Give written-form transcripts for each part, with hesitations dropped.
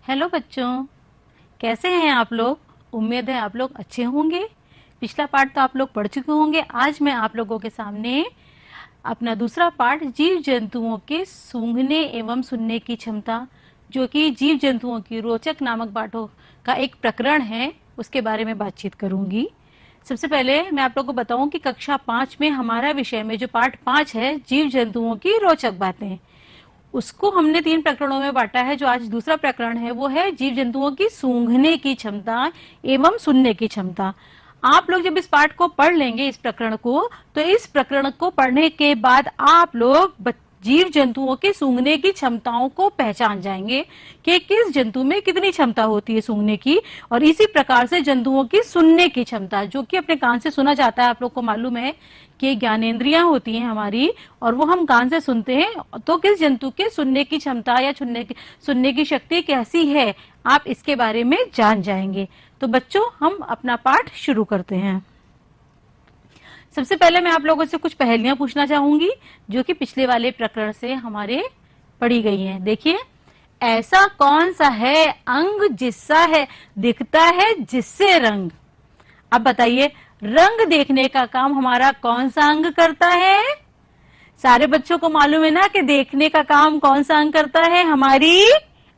Hello बच्चों, कैसे हैं आप लोग। उम्मीद है आप लोग अच्छे होंगे। पिछला पार्ट तो आप लोग पढ़ चुके होंगे। आज मैं आप लोगों के सामने अपना दूसरा पार्ट जीव जंतुओं के सूंघने एवं सुनने की क्षमता, जो कि जीव जंतुओं की रोचक नामक पाठों का एक प्रकरण है, उसके बारे में बातचीत करूंगी। सबसे पहले मैं आप लोगों को बताऊं कि कक्षा 5 में हमारा विषय में जो पार्ट 5 है, जीव जंतुओं की रोचक बातें, उसको हमने 3 प्रकरणों में बांटा है। जो आज दूसरा प्रकरण है वो है जीव जंतुओं की सूंघने की क्षमता एवं सुनने की क्षमता। आप लोग जब इस पाठ को पढ़ लेंगे, इस प्रकरण को, तो इस प्रकरण को पढ़ने के बाद आप लोग जीव जंतुओं के सूंघने की क्षमताओं को पहचान जाएंगे कि किस जंतु में कितनी क्षमता होती है सूंघने की। और इसी प्रकार से जंतुओं की सुनने की क्षमता, जो कि अपने कान से सुना जाता है, आप लोग को मालूम है कि ज्ञानेंद्रियां होती हैं हमारी और वो हम कान से सुनते हैं। तो किस जंतु के सुनने की क्षमता या सुनने की शक्ति कैसी है, आप इसके बारे में जान जाएंगे। तो बच्चों, हम अपना पाठ शुरू करते हैं। सबसे पहले मैं आप लोगों से कुछ पहेलियां पूछना चाहूंगी, जो कि पिछले वाले प्रकरण से हमारे पढ़ी गई हैं। देखिए, ऐसा कौन सा है अंग जिससा है दिखता है जिससे रंग। अब बताइए, रंग देखने का काम हमारा कौन सा अंग करता है। सारे बच्चों को मालूम है ना कि देखने का काम कौन सा अंग करता है, हमारी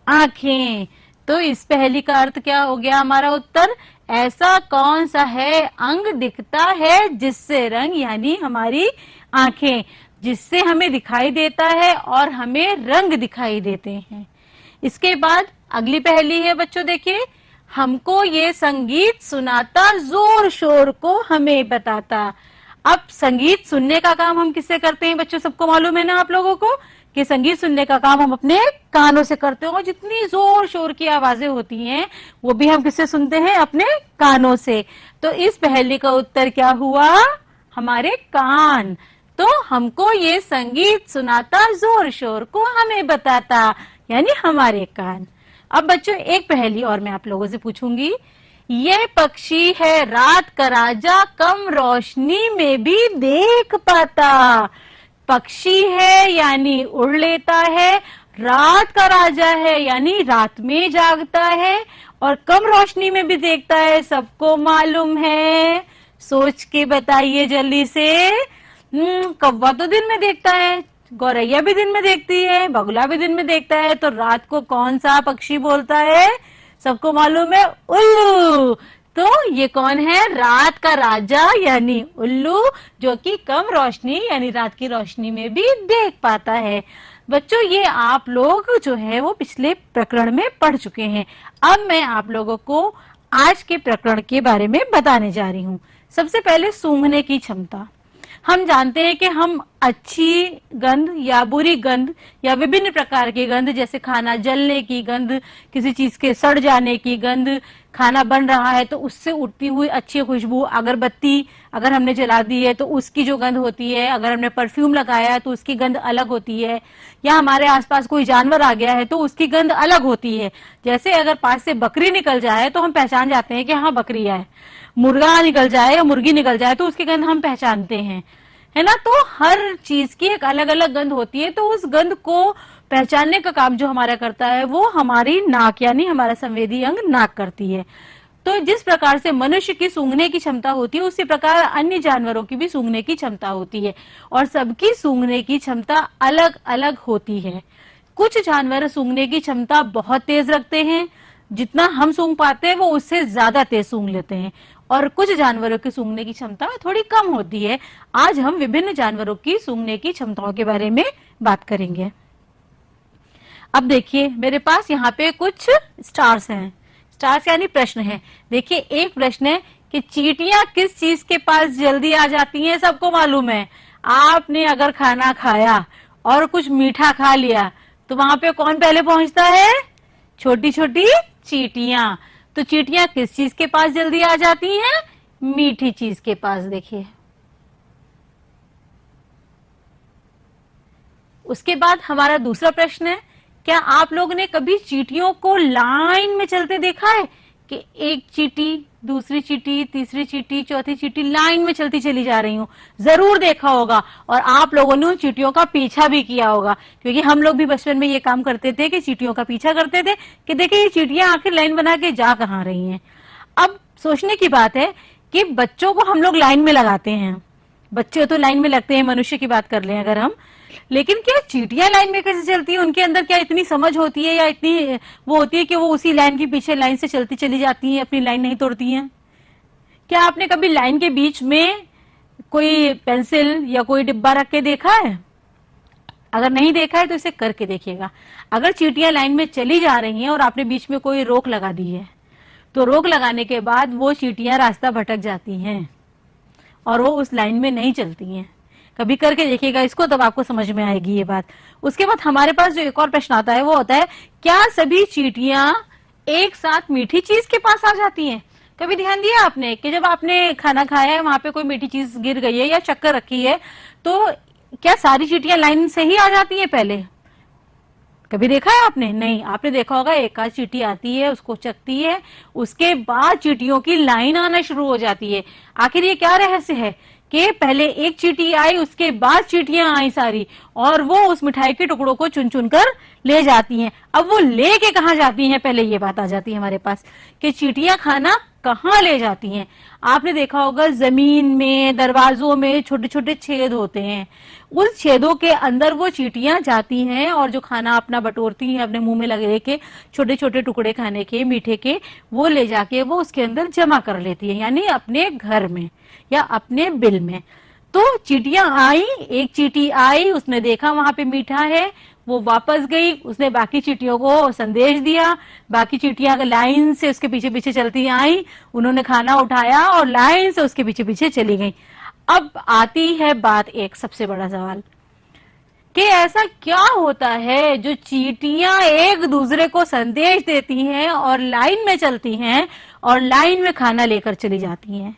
आंखें। तो इस पहेली का अर्थ क्या हो गया, हमारा उत्तर ऐसा कौन सा है अंग दिखता है जिससे रंग, यानी हमारी आंखें, जिससे हमें दिखाई देता है और हमें रंग दिखाई देते हैं। इसके बाद अगली पहेली है बच्चों, देखिए, हमको ये संगीत सुनाता जोर शोर को हमें बताता। अब संगीत सुनने का काम हम किससे करते हैं बच्चों, सबको मालूम है ना आप लोगों को कि संगीत सुनने का काम हम अपने कानों से करते हैं। और जितनी जोर शोर की आवाजें होती हैं वो भी हम किससे सुनते हैं, अपने कानों से। तो इस पहेली का उत्तर क्या हुआ, हमारे कान। तो हमको ये संगीत सुनाता जोर शोर को हमें बताता, यानी हमारे कान। अब बच्चों, एक पहेली और मैं आप लोगों से पूछूंगी। ये पक्षी है रात का राजा, कम रोशनी में भी देख पाता। पक्षी है यानी उड़ लेता है, रात का राजा है यानी रात में जागता है, और कम रोशनी में भी देखता है, सबको मालूम है। सोच के बताइए जल्दी से। कौवा तो दिन में देखता है, गौरैया भी दिन में देखती है, बगुला भी दिन में देखता है, तो रात को कौन सा पक्षी बोलता है, सबको मालूम है, उल्लू। तो ये कौन है, रात का राजा यानी उल्लू, जो कि कम रोशनी यानी रात की रोशनी में भी देख पाता है। बच्चों, ये आप लोग जो है वो पिछले प्रकरण में पढ़ चुके हैं। अब मैं आप लोगों को आज के प्रकरण के बारे में बताने जा रही हूँ। सबसे पहले सूंघने की क्षमता। हम जानते हैं कि हम अच्छी गंध या बुरी गंध या विभिन्न प्रकार की गंध, जैसे खाना जलने की गंध, किसी चीज के सड़ जाने की गंध, खाना बन रहा है तो उससे उठती हुई अच्छी खुशबू, अगरबत्ती अगर हमने जला दी है तो उसकी जो गंध होती है, अगर हमने परफ्यूम लगाया है तो उसकी गंध अलग होती है, या हमारे आसपास कोई जानवर आ गया है तो उसकी गंध अलग होती है। जैसे अगर पास से बकरी निकल जाए तो हम पहचान जाते हैं कि हाँ बकरी है, मुर्गा निकल जाए या मुर्गी निकल जाए तो उसकी गंध हम पहचानते हैं, है ना। तो हर चीज की एक अलग अलग गंध होती है, तो उस गंध को पहचानने का काम जो हमारा करता है वो हमारी नाक यानी हमारा संवेदी अंग नाक करती है। तो जिस प्रकार से मनुष्य की सूंघने की क्षमता होती है, उसी प्रकार अन्य जानवरों की भी सूंघने की क्षमता होती है, और सबकी सूंघने की क्षमता अलग अलग होती है। कुछ जानवर सूंघने की क्षमता बहुत तेज रखते हैं, जितना हम सूंघ पाते हैं वो उससे ज्यादा तेज सूंघ लेते हैं, और कुछ जानवरों की सूंघने की क्षमता थोड़ी कम होती है। आज हम विभिन्न जानवरों की सूंघने की क्षमताओं के बारे में बात करेंगे। अब देखिए, मेरे पास यहाँ पे कुछ स्टार्स हैं। स्टार्स यानी प्रश्न है। देखिए, एक प्रश्न है कि चींटियां किस चीज के पास जल्दी आ जाती हैं, सबको मालूम है। आपने अगर खाना खाया और कुछ मीठा खा लिया तो वहां पे कौन पहले पहुंचता है, छोटी छोटी चींटियां। तो चींटियां किस चीज के पास जल्दी आ जाती हैं, मीठी चीज के पास। देखिए, उसके बाद हमारा दूसरा प्रश्न है, क्या आप लोगों ने कभी चींटियों को लाइन में चलते देखा है कि एक चींटी, दूसरी चींटी, तीसरी चींटी, चौथी चींटी लाइन में चलती चली जा रही हूँ। जरूर देखा होगा और आप लोगों ने उन चींटियों का पीछा भी किया होगा, क्योंकि हम लोग भी बचपन में ये काम करते थे कि चींटियों का पीछा करते थे कि देखिए ये चींटियां आखिर लाइन बना के जा कहाँ रही हैं। अब सोचने की बात है कि बच्चों को हम लोग लाइन में लगाते हैं, बच्चे तो लाइन में लगते हैं, मनुष्य की बात कर लें अगर हम, लेकिन क्या चींटियां लाइन में कैसे चलती है? उनके अंदर क्या इतनी समझ होती है या इतनी वो होती है कि वो उसी लाइन के पीछे लाइन से चलती चली जाती हैं, अपनी लाइन नहीं तोड़ती हैं? क्या आपने कभी लाइन के बीच में कोई पेंसिल या कोई डिब्बा रख के देखा है? अगर नहीं देखा है तो इसे करके देखिएगा। अगर चींटियां लाइन में चली जा रही हैं और आपने बीच में कोई रोक लगा दी है, तो रोक लगाने के बाद वो चींटियां रास्ता भटक जाती हैं और वो उस लाइन में नहीं चलती हैं। कभी करके देखिएगा इसको, तब आपको समझ में आएगी ये बात। उसके बाद हमारे पास जो एक और प्रश्न आता है वो होता है, क्या सभी चींटियां एक साथ मीठी चीज के पास आ जाती हैं? कभी ध्यान दिया आपने कि जब आपने खाना खाया है, वहां पे कोई मीठी चीज गिर गई है या शक्कर रखी है, तो क्या सारी चींटियां लाइन से ही आ जाती है पहले? कभी देखा है आपने? नहीं। आपने देखा होगा एक आध चींटी आती है, उसको चखती है, उसके बाद चींटियों की लाइन आना शुरू हो जाती है। आखिर ये क्या रहस्य है कि पहले एक चींटी आई, उसके बाद चींटियां आई सारी, और वो उस मिठाई के टुकड़ों को चुन चुन कर ले जाती हैं। अब वो लेके कहाँ जाती हैं, पहले ये बात आ जाती है हमारे पास कि चींटियां खाना कहाँ ले जाती हैं। आपने देखा होगा जमीन में, दरवाजों में छोटे छोटे छेद होते हैं, उस छेदों के अंदर वो चींटियां जाती हैं और जो खाना अपना बटोरती हैं अपने मुंह में लगे के, छोटे छोटे टुकड़े खाने के मीठे के, वो ले जाके वो उसके अंदर जमा कर लेती है, यानी अपने घर में या अपने बिल में। तो चींटियां आई, एक चींटी आई, उसने देखा वहां पे मीठा है, वो वापस गई, उसने बाकी चींटियों को संदेश दिया, बाकी चींटियां लाइन से उसके पीछे पीछे चलती आई, उन्होंने खाना उठाया और लाइन से उसके पीछे पीछे चली गई। अब आती है बात, एक सबसे बड़ा सवाल कि ऐसा क्या होता है जो चींटियां एक दूसरे को संदेश देती हैं और लाइन में चलती हैं और लाइन में खाना लेकर चली जाती हैं?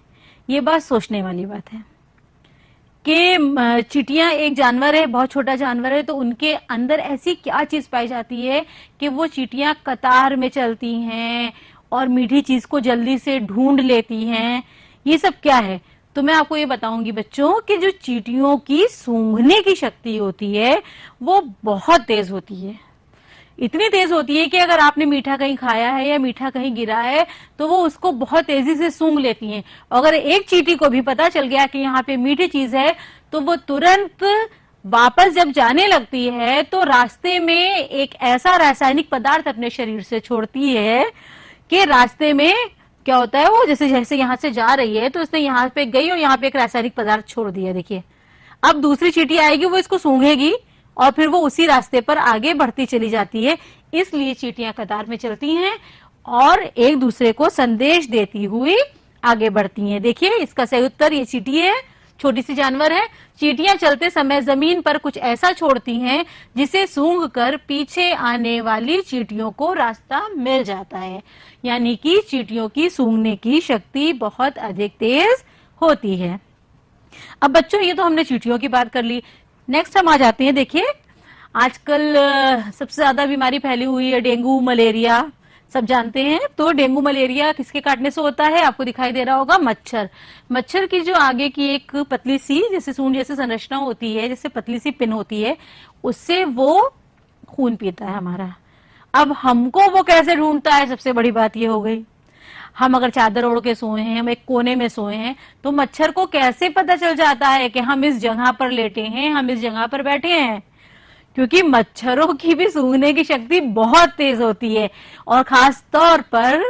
ये बात सोचने वाली बात है कि चींटियां एक जानवर है, बहुत छोटा जानवर है, तो उनके अंदर ऐसी क्या चीज पाई जाती है कि वो चींटियां कतार में चलती हैं और मीठी चीज को जल्दी से ढूंढ लेती हैं। ये सब क्या है? तो मैं आपको ये बताऊंगी बच्चों कि जो चींटियों की सूंघने की शक्ति होती है वो बहुत तेज होती है। इतनी तेज होती है कि अगर आपने मीठा कहीं खाया है या मीठा कहीं गिरा है तो वो उसको बहुत तेजी से सूंघ लेती हैं। अगर एक चींटी को भी पता चल गया कि यहाँ पे मीठी चीज है तो वो तुरंत वापस जब जाने लगती है तो रास्ते में एक ऐसा रासायनिक पदार्थ अपने शरीर से छोड़ती है कि रास्ते में क्या होता है, वो जैसे जैसे यहाँ से जा रही है तो उसने यहाँ पे गई और यहाँ पे एक रासायनिक पदार्थ छोड़ दिया। देखिए अब दूसरी चींटी आएगी, वो इसको सूंघेगी और फिर वो उसी रास्ते पर आगे बढ़ती चली जाती है। इसलिए चींटियां कतार में चलती हैं और एक दूसरे को संदेश देती हुई आगे बढ़ती हैं। देखिए इसका सही उत्तर ये चींटी है, छोटी सी जानवर है। चींटियां चलते समय जमीन पर कुछ ऐसा छोड़ती हैं जिसे सूंघकर पीछे आने वाली चींटियों को रास्ता मिल जाता है, यानी कि चींटियों की सूंघने की शक्ति बहुत अधिक तेज होती है। अब बच्चों ये तो हमने चींटियों की बात कर ली। नेक्स्ट हम आ जाते हैं, देखिए आजकल सबसे ज्यादा बीमारी फैली हुई है डेंगू मलेरिया, सब जानते हैं। तो डेंगू मलेरिया किसके काटने से होता है? आपको दिखाई दे रहा होगा मच्छर। मच्छर की जो आगे की एक पतली सी जैसे सूंड जैसे संरचना होती है, जैसे पतली सी पिन होती है, उससे वो खून पीता है हमारा। अब हमको वो कैसे ढूंढता है, सबसे बड़ी बात ये हो गई। हम अगर चादर ओढ़ के सोए हैं, हम एक कोने में सोए हैं, तो मच्छर को कैसे पता चल जाता है कि हम इस जगह पर लेटे हैं, हम इस जगह पर बैठे हैं? क्योंकि मच्छरों की भी सूंघने की शक्ति बहुत तेज होती है और खास तौर पर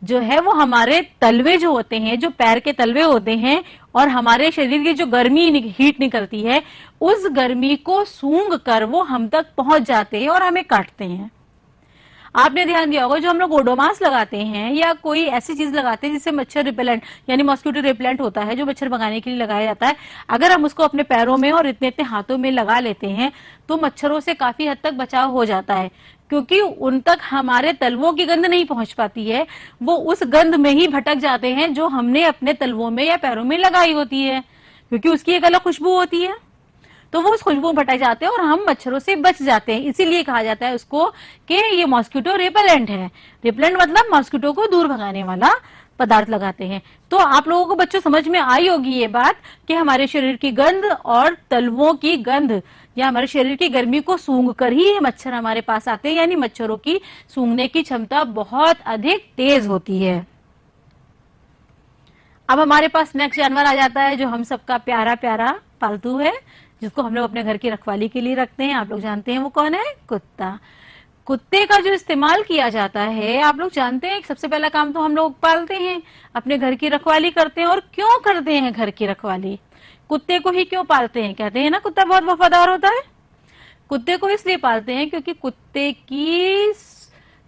जो है वो हमारे तलवे जो होते हैं, जो पैर के तलवे होते हैं और हमारे शरीर की जो गर्मी हीट निकलती है, उस गर्मी को सूंघ कर वो हम तक पहुंच जाते हैं और हमें काटते हैं। आपने ध्यान दिया होगा जो हम लोग ओडोमास लगाते हैं या कोई ऐसी चीज लगाते हैं जिससे मच्छर रिपेलेंट यानी मॉस्किटो रिपेलेंट होता है, जो मच्छर भगाने के लिए लगाया जाता है, अगर हम उसको अपने पैरों में और इतने इतने हाथों में लगा लेते हैं तो मच्छरों से काफी हद तक बचाव हो जाता है, क्योंकि उन तक हमारे तलवों की गंध नहीं पहुंच पाती है, वो उस गंध में ही भटक जाते हैं जो हमने अपने तलवों में या पैरों में लगाई होती है, क्योंकि उसकी एक अलग खुशबू होती है। तो वो उस खुशबू में भटक जाते हैं और हम मच्छरों से बच जाते हैं। इसीलिए कहा जाता है उसको कि ये मॉस्किटो रिपेलेंट है। रिपेलेंट मतलब मॉस्किटो को दूर भगाने वाला पदार्थ लगाते हैं। तो आप लोगों को बच्चों समझ में आई होगी ये बात कि हमारे शरीर की गंध और तलवों की गंध या हमारे शरीर की गर्मी को सूंघ कर ही मच्छर हमारे पास आते हैं, यानी मच्छरों की सूंघने की क्षमता बहुत अधिक तेज होती है। अब हमारे पास नेक्स्ट जानवर आ जाता है जो हम सबका प्यारा प्यारा पालतू है, जिसको हम लोग अपने घर की रखवाली के लिए रखते हैं। आप लोग जानते हैं वो कौन है? कुत्ता। कुत्ते का जो इस्तेमाल किया जाता है, आप लोग जानते हैं सबसे पहला काम तो हम लोग पालते हैं, अपने घर की रखवाली करते हैं। और क्यों करते हैं घर की रखवाली? कुत्ते को ही क्यों पालते हैं? कहते हैं ना कुत्ता बहुत वफादार होता है। कुत्ते को इसलिए पालते हैं क्योंकि कुत्ते की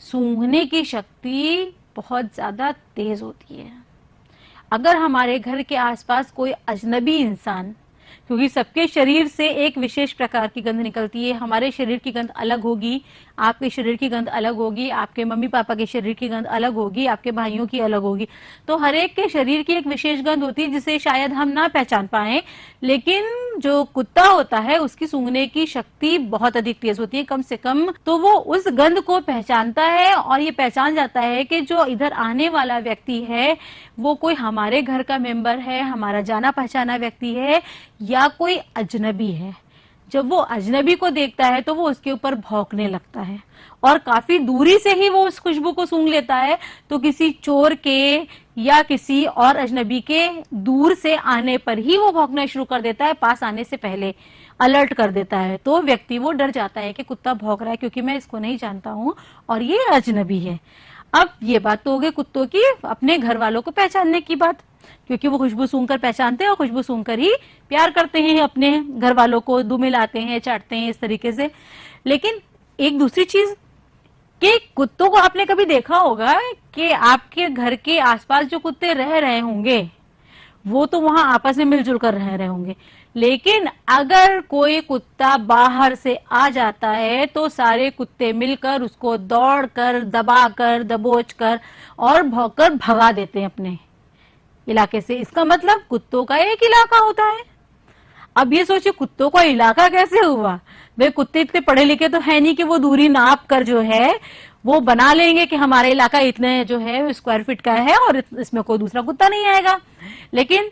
सूंघने की शक्ति बहुत ज्यादा तेज होती है। अगर हमारे घर के आसपास कोई अजनबी इंसान, क्योंकि सबके शरीर से एक विशेष प्रकार की गंध निकलती है, हमारे शरीर की गंध अलग होगी, आपके शरीर की गंध अलग होगी, आपके मम्मी पापा के शरीर की गंध अलग होगी, आपके भाइयों की अलग होगी। तो हर एक के शरीर की एक विशेष गंध होती है जिसे शायद हम ना पहचान पाए, लेकिन जो कुत्ता होता है उसकी सूंघने की शक्ति बहुत अधिक तेज होती है। कम से कम तो वो उस गंध को पहचानता है और ये पहचान जाता है कि जो इधर आने वाला व्यक्ति है वो कोई हमारे घर का मेंबर है, हमारा जाना पहचाना व्यक्ति है या कोई अजनबी है। जब वो अजनबी को देखता है तो वो उसके ऊपर भौंकने लगता है और काफी दूरी से ही वो उस खुशबू को सूंघ लेता है। तो किसी चोर के या किसी और अजनबी के दूर से आने पर ही वो भौंकना शुरू कर देता है, पास आने से पहले अलर्ट कर देता है। तो व्यक्ति वो डर जाता है कि कुत्ता भौंक रहा है क्योंकि मैं इसको नहीं जानता हूं और ये अजनबी है। अब ये बात तो हो गई कुत्तों की अपने घर वालों को पहचानने की बात, क्योंकि वो खुशबू सूंघकर पहचानते हैं और खुशबू सूंघकर ही प्यार करते हैं, अपने घर वालों को दुम मिलाते हैं, चाटते हैं इस तरीके से। लेकिन एक दूसरी चीज कि कुत्तों को आपने कभी देखा होगा कि आपके घर के आसपास जो कुत्ते रह रहे होंगे वो तो वहां आपस में मिलजुल कर रह रहे होंगे, लेकिन अगर कोई कुत्ता बाहर से आ जाता है तो सारे कुत्ते मिलकर उसको दौड़कर, दबाकर, दबोचकर और भौंककर भगा देते हैं अपने इलाके से। इसका मतलब कुत्तों का एक इलाका होता है। अब ये सोचिए कुत्तों का इलाका कैसे हुआ? वे कुत्ते इतने पढ़े लिखे तो है नहीं कि वो दूरी नाप कर जो है वो बना लेंगे कि हमारा इलाका इतने जो है स्क्वायर फीट का है और इसमें कोई दूसरा कुत्ता नहीं आएगा। लेकिन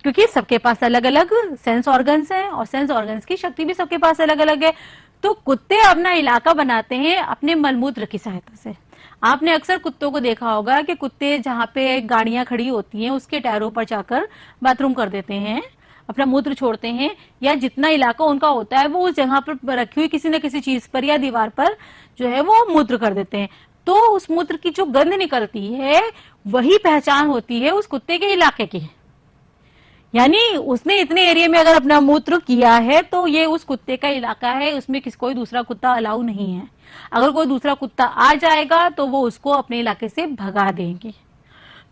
क्योंकि सबके पास अलग अलग सेंस ऑर्गन्स हैं और सेंस ऑर्गन्स की शक्ति भी सबके पास अलग अलग है, तो कुत्ते अपना इलाका बनाते हैं अपने मलमूत्र की सहायता से। आपने अक्सर कुत्तों को देखा होगा कि कुत्ते जहां पे गाड़ियां खड़ी होती हैं उसके टायरों पर जाकर बाथरूम कर देते हैं, अपना मूत्र छोड़ते हैं, या जितना इलाका उनका होता है वो उस जगह पर रखी हुई किसी न किसी चीज पर या दीवार पर जो है वो मूत्र कर देते हैं। तो उस मूत्र की जो गंध निकलती है वही पहचान होती है उस कुत्ते के इलाके की। यानी उसने इतने एरिया में अगर अपना मूत्र किया है तो ये उस कुत्ते का इलाका है, उसमें कोई दूसरा कुत्ता अलाउ नहीं है। अगर कोई दूसरा कुत्ता आ जाएगा तो वो उसको अपने इलाके से भगा देंगे।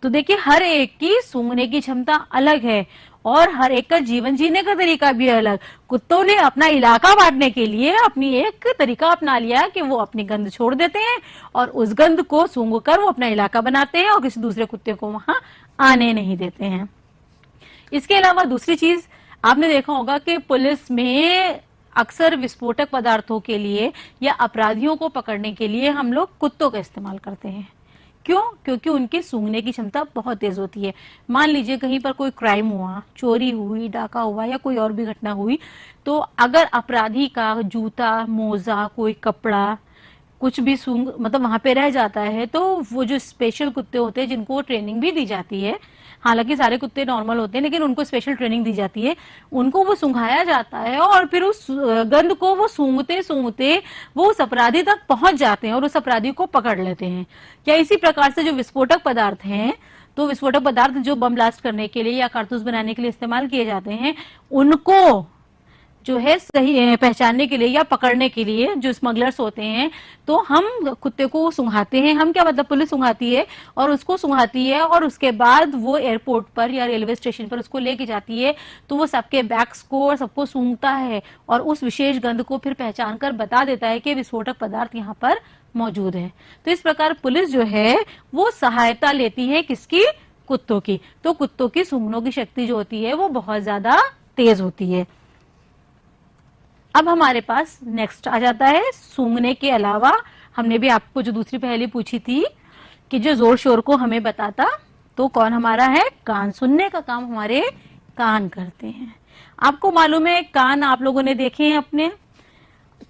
तो देखिए हर एक की सूंघने की क्षमता अलग है और हर एक का जीवन जीने का तरीका भी अलग। कुत्तों ने अपना इलाका बांटने के लिए अपनी एक तरीका अपना लिया कि वो अपनी गंध छोड़ देते हैं और उस गंध को सूंघकर वो अपना इलाका बनाते हैं और किसी दूसरे कुत्ते को वहां आने नहीं देते हैं। इसके अलावा दूसरी चीज आपने देखा होगा कि पुलिस में अक्सर विस्फोटक पदार्थों के लिए या अपराधियों को पकड़ने के लिए हम लोग कुत्तों का इस्तेमाल करते हैं। क्यों? क्योंकि उनकी सूंघने की क्षमता बहुत तेज होती है। मान लीजिए कहीं पर कोई क्राइम हुआ, चोरी हुई, डाका हुआ या कोई और भी घटना हुई, तो अगर अपराधी का जूता, मोजा, कोई कपड़ा कुछ भी सूंघ मतलब वहां पे रह जाता है तो वो जो स्पेशल कुत्ते होते हैं जिनको ट्रेनिंग भी दी जाती है, हालांकि सारे कुत्ते नॉर्मल होते हैं लेकिन उनको स्पेशल ट्रेनिंग दी जाती है, उनको वो सूंघाया जाता है और फिर उस गंध को वो सूंघते सूंघते वो उस अपराधी तक पहुंच जाते हैं और उस अपराधी को पकड़ लेते हैं। क्या इसी प्रकार से जो विस्फोटक पदार्थ हैं, तो विस्फोटक पदार्थ जो बम ब्लास्ट करने के लिए या कारतूस बनाने के लिए इस्तेमाल किए जाते हैं, उनको जो है सही पहचानने के लिए या पकड़ने के लिए जो स्मगलर्स होते हैं, तो हम कुत्ते को सूंघाते हैं। हम क्या मतलब पुलिस सूंघाती है और उसको सूंघाती है और उसके बाद वो एयरपोर्ट पर या रेलवे स्टेशन पर उसको लेके जाती है, तो वो सबके बैग्स को और सबको सूंघता है और उस विशेष गंध को फिर पहचान कर बता देता है कि विस्फोटक पदार्थ यहाँ पर मौजूद है। तो इस प्रकार पुलिस जो है वो सहायता लेती है किसकी? कुत्तों की। तो कुत्तों की सूंघने की शक्ति जो होती है वो बहुत ज्यादा तेज होती है। अब हमारे पास नेक्स्ट आ जाता है सूंघने के अलावा, हमने भी आपको जो दूसरी पहेली पूछी थी कि जो जोर शोर को हमें बताता, तो कौन हमारा है? कान। सुनने का काम हमारे कान करते हैं। आपको मालूम है कान आप लोगों ने देखे हैं अपने?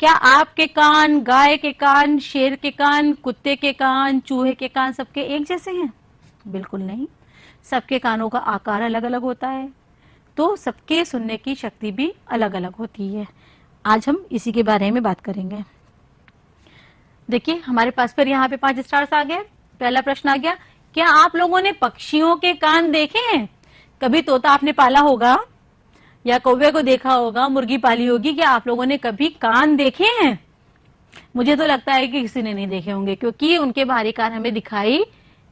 क्या आपके कान, गाय के कान, शेर के कान, कुत्ते के कान, चूहे के कान सबके एक जैसे हैं? बिल्कुल नहीं। सबके कानों का आकार अलग अलग होता है, तो सबके सुनने की शक्ति भी अलग अलग होती है। आज हम इसी के बारे में बात करेंगे। देखिए हमारे पास पर यहाँ पे 5 स्टार्स आ गए। पहला प्रश्न आ गया, क्या आप लोगों ने पक्षियों के कान देखे हैं? कभी तोता आपने पाला होगा या कौवे को देखा होगा, मुर्गी पाली होगी, क्या आप लोगों ने कभी कान देखे हैं? मुझे तो लगता है कि किसी ने नहीं देखे होंगे, क्योंकि उनके बाहरी कान हमें दिखाई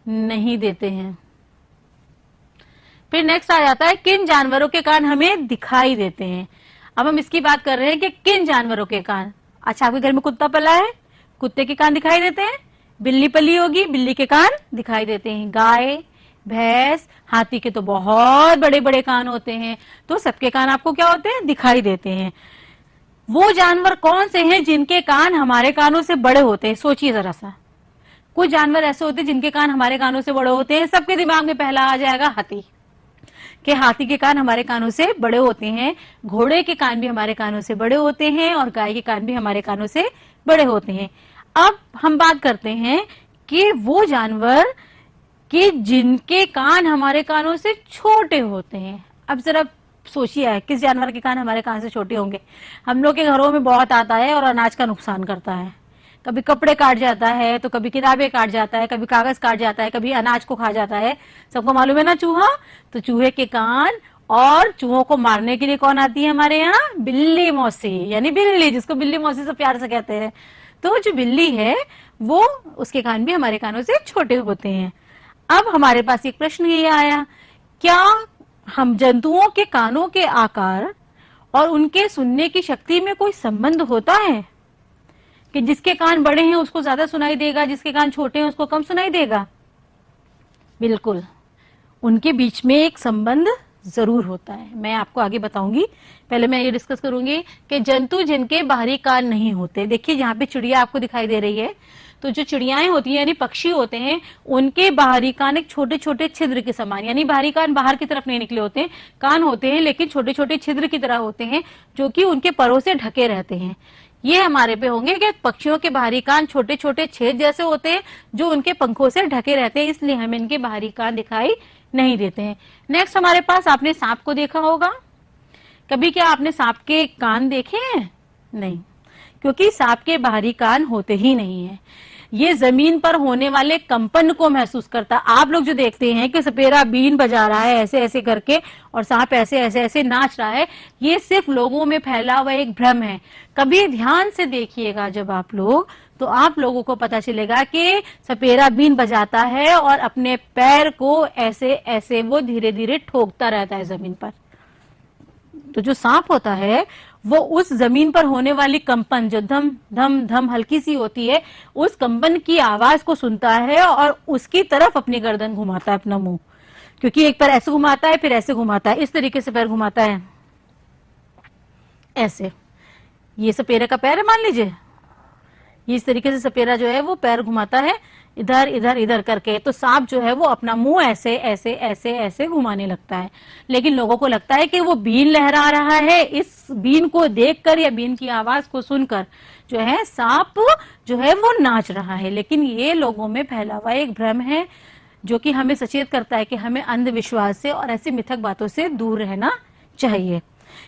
नहीं देते हैं। फिर नेक्स्ट आ जाता है किन जानवरों के कान हमें दिखाई देते हैं। अब हम इसकी बात कर रहे हैं कि किन जानवरों के कान। अच्छा, आपके घर में कुत्ता पला है, कुत्ते के कान दिखाई देते हैं। बिल्ली पली होगी, बिल्ली के कान दिखाई देते हैं। गाय, भैंस, हाथी के तो बहुत बड़े बड़े कान होते हैं, तो सबके कान आपको क्या होते हैं? दिखाई देते हैं। वो जानवर कौन से हैं जिनके कान हमारे कानों से बड़े होते हैं? सोचिए जरा सा। कुछ जानवर ऐसे होते हैं जिनके कान हमारे कानों से बड़े होते हैं। सबके दिमाग में पहला आ जाएगा हाथी, कि हाथी के कान हमारे कानों से बड़े होते हैं। घोड़े के कान भी हमारे कानों से बड़े होते हैं और गाय के कान भी हमारे कानों से बड़े होते हैं। अब हम बात करते हैं कि वो जानवर कि जिनके कान हमारे कानों से छोटे होते हैं। अब जरा सोचिए किस जानवर के कान हमारे कान से छोटे होंगे। हम लोग के घरों में बहुत आता है और अनाज का नुकसान करता है। कभी कपड़े काट जाता है, तो कभी किताबें काट जाता है, कभी कागज काट जाता है, कभी अनाज को खा जाता है। सबको मालूम है ना चूहा? तो चूहे के कान, और चूहों को मारने के लिए कौन आती है हमारे यहाँ? बिल्ली मौसी, यानी बिल्ली, जिसको बिल्ली मौसी से प्यार से कहते हैं। तो जो बिल्ली है वो, उसके कान भी हमारे कानों से छोटे होते हैं। अब हमारे पास एक प्रश्न ये आया, क्या हम जंतुओं के कानों के आकार और उनके सुनने की शक्ति में कोई संबंध होता है? कि जिसके कान बड़े हैं उसको ज्यादा सुनाई देगा, जिसके कान छोटे हैं उसको कम सुनाई देगा? बिल्कुल, उनके बीच में एक संबंध जरूर होता है। मैं आपको आगे बताऊंगी। पहले मैं ये डिस्कस करूंगी कि जंतु जिनके बाहरी कान नहीं होते। देखिए यहाँ पे चिड़िया आपको दिखाई दे रही है, तो जो चिड़ियाएं होती हैं यानी पक्षी होते हैं, उनके बाहरी कान एक छोटे छोटे छिद्र के समान, यानी बाहरी कान बाहर की तरफ नहीं निकले होते हैं, कान होते हैं लेकिन छोटे छोटे छिद्र की तरह होते हैं, जो कि उनके परों से ढके रहते हैं। ये हमारे पे होंगे कि पक्षियों के बाहरी कान छोटे छोटे छेद जैसे होते हैं, जो उनके पंखों से ढके रहते हैं, इसलिए हमें इनके बाहरी कान दिखाई नहीं देते हैं। नेक्स्ट हमारे पास, आपने सांप को देखा होगा। कभी क्या आपने सांप के कान देखे हैं? नहीं, क्योंकि सांप के बाहरी कान होते ही नहीं है। ये जमीन पर होने वाले कंपन को महसूस करता। आप लोग जो देखते हैं कि सपेरा बीन बजा रहा है ऐसे ऐसे करके और सांप ऐसे ऐसे ऐसे नाच रहा है, ये सिर्फ लोगों में फैला हुआ एक भ्रम है। कभी ध्यान से देखिएगा जब आप लोग, तो आप लोगों को पता चलेगा कि सपेरा बीन बजाता है और अपने पैर को ऐसे ऐसे वो धीरे धीरे ठोकता रहता है जमीन पर। तो जो सांप होता है वो उस जमीन पर होने वाली कंपन, जो धम धम धम हल्की सी होती है, उस कंपन की आवाज को सुनता है और उसकी तरफ अपनी गर्दन घुमाता है, अपना मुंह, क्योंकि एक पैर ऐसे घुमाता है फिर ऐसे घुमाता है, इस तरीके से पैर घुमाता है ऐसे। ये सपेरे का पैर है मान लीजिए, ये इस तरीके से सपेरा जो है वो पैर घुमाता है इधर इधर इधर करके। तो सांप जो है वो अपना मुंह ऐसे ऐसे ऐसे ऐसे घुमाने लगता है, लेकिन लोगों को लगता है कि वो बीन लहरा रहा है। इस बीन को देखकर या बीन की आवाज को सुनकर जो है सांप जो है वो नाच रहा है, लेकिन ये लोगों में फैला हुआ एक भ्रम है, जो कि हमें सचेत करता है कि हमें अंधविश्वास से और ऐसी मिथक बातों से दूर रहना चाहिए।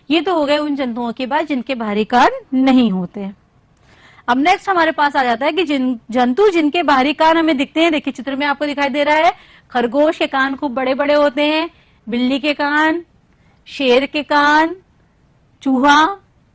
ये तो हो गए उन जंतुओं की बात जिनके बाहरी कान नहीं होते। अब नेक्स्ट हमारे पास आ जाता है कि जंतु जिनके बाहरी कान हमें दिखते हैं। देखिए चित्र में आपको दिखाई दे रहा है, खरगोश के कान खूब बड़े बड़े होते हैं, बिल्ली के कान, शेर के कान, चूहा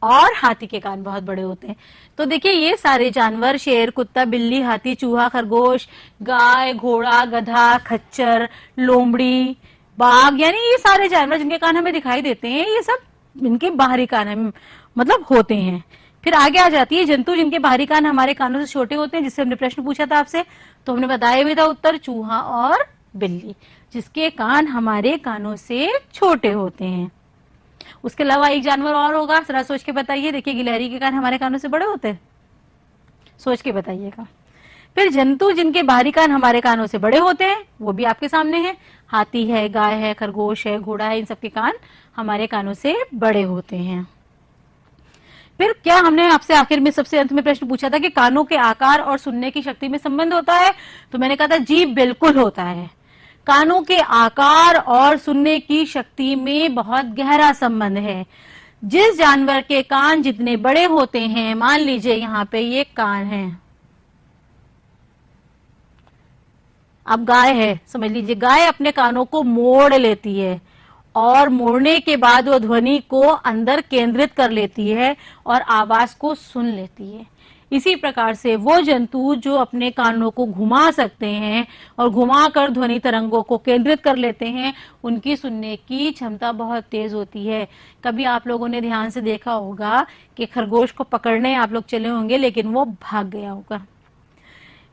और हाथी के कान बहुत बड़े होते हैं। तो देखिए ये सारे जानवर, शेर, कुत्ता, बिल्ली, हाथी, चूहा, खरगोश, गाय, घोड़ा, गधा, खच्चर, लोमड़ी, बाघ, यानी ये सारे जानवर जिनके कान हमें दिखाई देते हैं, ये सब इनके बाहरी कान हमें मतलब होते हैं। फिर आगे आ जाती है जंतु जिनके बाहरी कान हमारे कानों से छोटे होते हैं, जिससे हमने प्रश्न पूछा था आपसे, तो हमने बताया भी था उत्तर, चूहा और बिल्ली, जिसके कान हमारे कानों से छोटे होते हैं। उसके अलावा एक जानवर और होगा, जरा सोच के बताइए। देखिए गिलहरी के कान हमारे कानों से बड़े होते हैं, सोच के बताइएगा। फिर जंतु जिनके बाहरी कान हमारे कानों से बड़े होते हैं वो भी आपके सामने हैं। हाथी है, गाय है, खरगोश है, घोड़ा है, इन सबके कान हमारे कानों से बड़े होते हैं। फिर क्या हमने आपसे आखिर में सबसे अंत में प्रश्न पूछा था कि कानों के आकार और सुनने की शक्ति में संबंध होता है, तो मैंने कहा था जी बिल्कुल होता है। कानों के आकार और सुनने की शक्ति में बहुत गहरा संबंध है। जिस जानवर के कान जितने बड़े होते हैं, मान लीजिए यहाँ पे ये कान है, अब गाय है, समझ लीजिए गाय अपने कानों को मोड़ लेती है और मोड़ने के बाद वो ध्वनि को अंदर केंद्रित कर लेती है और आवाज को सुन लेती है। इसी प्रकार से वो जंतु जो अपने कानों को घुमा सकते हैं और घुमाकर ध्वनि तरंगों को केंद्रित कर लेते हैं, उनकी सुनने की क्षमता बहुत तेज होती है। कभी आप लोगों ने ध्यान से देखा होगा कि खरगोश को पकड़ने आप लोग चले होंगे लेकिन वो भाग गया होगा।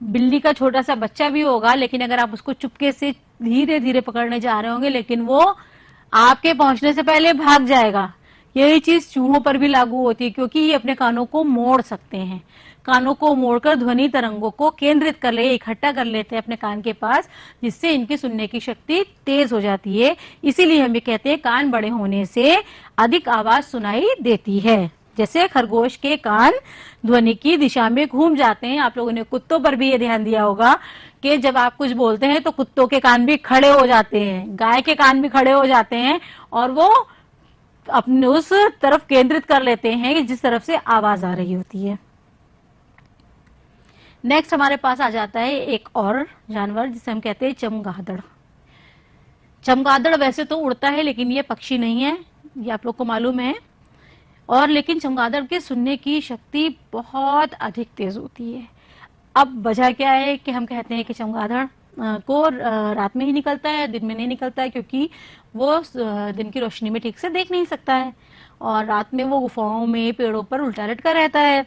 बिल्ली का छोटा सा बच्चा भी होगा, लेकिन अगर आप उसको चुपके से धीरे धीरे पकड़ने जा रहे होंगे लेकिन वो आपके पहुंचने से पहले भाग जाएगा। यही चीज चूहों पर भी लागू होती है, क्योंकि ये अपने कानों को मोड़ सकते हैं। कानों को मोड़कर ध्वनि तरंगों को केंद्रित कर ले, इकट्ठा कर लेते हैं अपने कान के पास, जिससे इनकी सुनने की शक्ति तेज हो जाती है। इसीलिए हम ये कहते हैं कान बड़े होने से अधिक आवाज सुनाई देती है। जैसे खरगोश के कान ध्वनि की दिशा में घूम जाते हैं। आप लोगों ने कुत्तों पर भी ये ध्यान दिया होगा कि जब आप कुछ बोलते हैं तो कुत्तों के कान भी खड़े हो जाते हैं, गाय के कान भी खड़े हो जाते हैं और वो अपने उस तरफ केंद्रित कर लेते हैं कि जिस तरफ से आवाज आ रही होती है। नेक्स्ट हमारे पास आ जाता है एक और जानवर जिसे हम कहते हैं चमगादड़। चमगादड़ वैसे तो उड़ता है लेकिन ये पक्षी नहीं है, ये आप लोग को मालूम है। और लेकिन चमगादड़ के सुनने की शक्ति बहुत अधिक तेज होती है। अब वजह क्या है कि हम कहते हैं कि चमगादड़ को रात में ही निकलता है, दिन में नहीं निकलता है, क्योंकि वो दिन की रोशनी में ठीक से देख नहीं सकता है और रात में वो गुफाओं में, पेड़ों पर उल्टा लटका रहता है।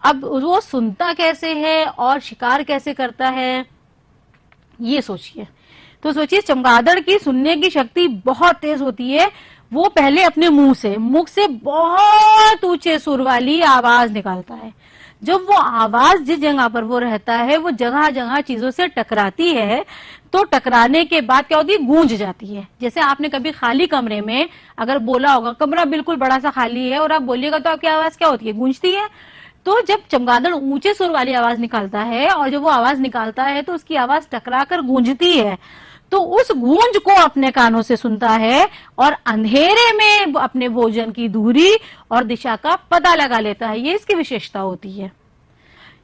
अब वो सुनता कैसे है और शिकार कैसे करता है, ये सोचिए। तो सोचिए चमगादड़ की सुनने की शक्ति बहुत तेज होती है। वो पहले अपने मुंह से बहुत ऊंचे सुर वाली आवाज निकालता है। जब वो आवाज जिस जगह पर वो रहता है वो जगह जगह चीजों से टकराती है, तो टकराने के बाद क्या होती है, गूंज जाती है। जैसे आपने कभी खाली कमरे में अगर बोला होगा, कमरा बिल्कुल बड़ा सा खाली है और आप बोलिएगा, तो आपकी आवाज क्या होती है, गूंजती है। तो जब चमगादड़ ऊंचे सुर वाली आवाज निकालता है और जब वो आवाज निकालता है तो उसकी आवाज टकरा कर गूंजती है, तो उस गूंज को अपने कानों से सुनता है और अंधेरे में अपने भोजन की दूरी और दिशा का पता लगा लेता है। ये इसकी विशेषता होती है।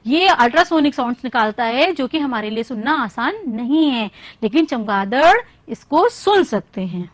ये अल्ट्रासोनिक साउंड्स निकालता है जो कि हमारे लिए सुनना आसान नहीं है, लेकिन चमगादड़ इसको सुन सकते हैं।